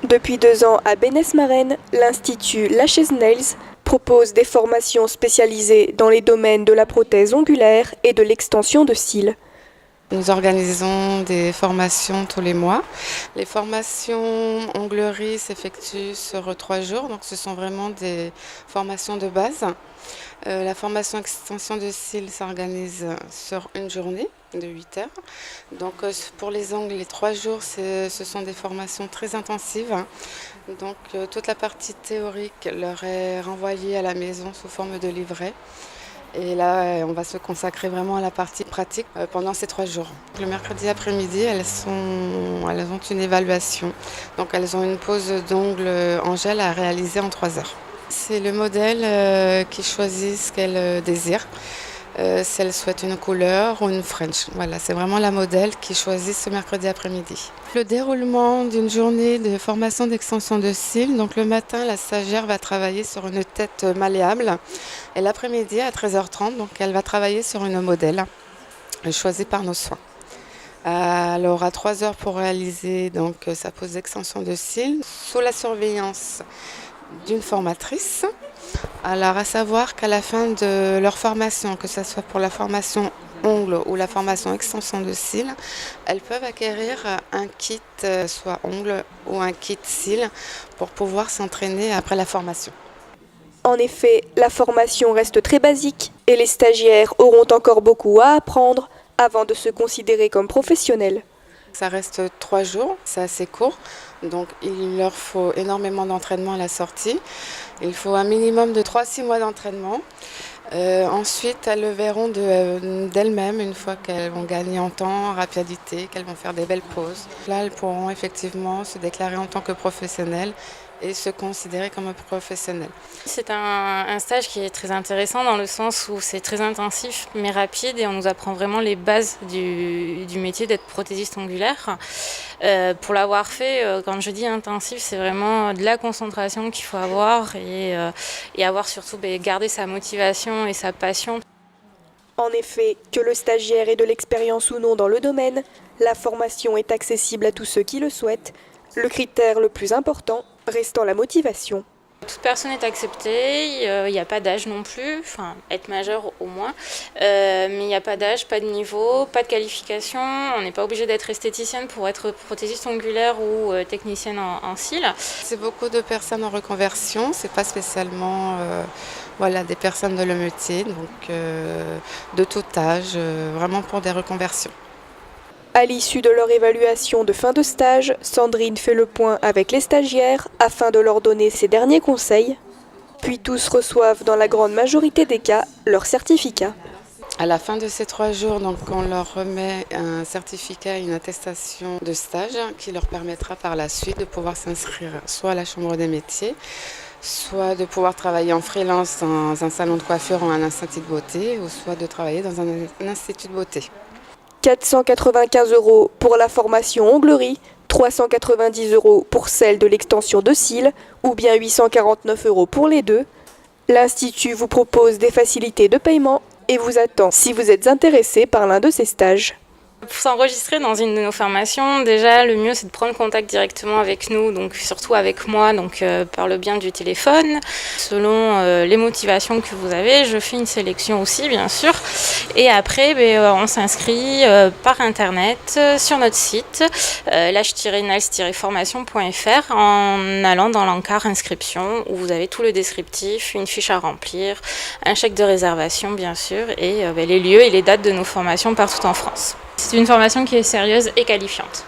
Depuis 2 ans à Bénesse-Marennes, l'Institut Lashes Nails propose des formations spécialisées dans les domaines de la prothèse ongulaire et de l'extension de cils. Nous organisons des formations tous les mois. Les formations onglerie s'effectuent sur 3 jours, donc ce sont vraiment des formations de base. La formation extension de cils s'organise sur une journée de 8 heures. Donc pour les ongles, les 3 jours, ce sont des formations très intensives. Donc toute la partie théorique leur est renvoyée à la maison sous forme de livret. Et là, on va se consacrer vraiment à la partie pratique pendant ces 3 jours. Le mercredi après-midi, elles ont une évaluation. Donc elles ont une pose d'ongles en gel à réaliser en 3 heures. C'est le modèle qui choisit ce qu'elle désire. Si elle souhaite une couleur ou une French. Voilà, c'est vraiment la modèle qui choisit ce mercredi après-midi. Le déroulement d'une journée de formation d'extension de cils. Donc le matin, la stagiaire va travailler sur une tête malléable. Et l'après-midi, à 13h30, donc elle va travailler sur une modèle choisie par nos soins. Elle aura 3 heures pour réaliser donc, sa pose d'extension de cils sous la surveillance d'une formatrice. Alors, à savoir qu'à la fin de leur formation, que ce soit pour la formation ongles ou la formation extension de cils, elles peuvent acquérir un kit, soit ongles ou un kit cils, pour pouvoir s'entraîner après la formation. En effet, la formation reste très basique et les stagiaires auront encore beaucoup à apprendre avant de se considérer comme professionnels. Ça reste 3 jours, c'est assez court, donc il leur faut énormément d'entraînement à la sortie. Il faut un minimum de 3-6 mois d'entraînement. Ensuite, elles le verront d'elles-mêmes une fois qu'elles vont gagner en temps, en rapidité, qu'elles vont faire des belles pauses. Là, elles pourront effectivement se déclarer en tant que professionnelles et se considérer comme un professionnel. C'est un stage qui est très intéressant dans le sens où c'est très intensif mais rapide et on nous apprend vraiment les bases du métier d'être prothésiste ongulaire. Pour l'avoir fait, quand je dis intensif, c'est vraiment de la concentration qu'il faut avoir et avoir surtout garder sa motivation et sa passion. En effet, que le stagiaire ait de l'expérience ou non dans le domaine, la formation est accessible à tous ceux qui le souhaitent. Le critère le plus important restant la motivation. Toute personne est acceptée, il n'y a pas d'âge non plus, enfin être majeur au moins, mais il n'y a pas d'âge, pas de niveau, pas de qualification, on n'est pas obligé d'être esthéticienne pour être prothésiste ongulaire ou technicienne en cils. C'est beaucoup de personnes en reconversion, c'est pas spécialement des personnes de le métier, donc de tout âge, vraiment pour des reconversions. À l'issue de leur évaluation de fin de stage, Sandrine fait le point avec les stagiaires afin de leur donner ses derniers conseils. Puis tous reçoivent dans la grande majorité des cas leur certificat. À la fin de ces 3 jours, donc, on leur remet un certificat, une attestation de stage qui leur permettra par la suite de pouvoir s'inscrire soit à la Chambre des métiers, soit de pouvoir travailler en freelance dans un salon de coiffure ou un institut de beauté, ou soit de travailler dans un institut de beauté. 495 € pour la formation onglerie, 390 € pour celle de l'extension de cils ou bien 849 € pour les deux. L'Institut vous propose des facilités de paiement et vous attend si vous êtes intéressé par l'un de ces stages. Pour s'enregistrer dans une de nos formations, déjà le mieux c'est de prendre contact directement avec nous, donc surtout avec moi, donc par le biais du téléphone. Selon les motivations que vous avez, je fais une sélection aussi bien sûr. Et après, on s'inscrit par internet sur notre site lash-nails-formation.fr en allant dans l'encart inscription où vous avez tout le descriptif, une fiche à remplir, un chèque de réservation bien sûr et les lieux et les dates de nos formations partout en France. C'est une formation qui est sérieuse et qualifiante.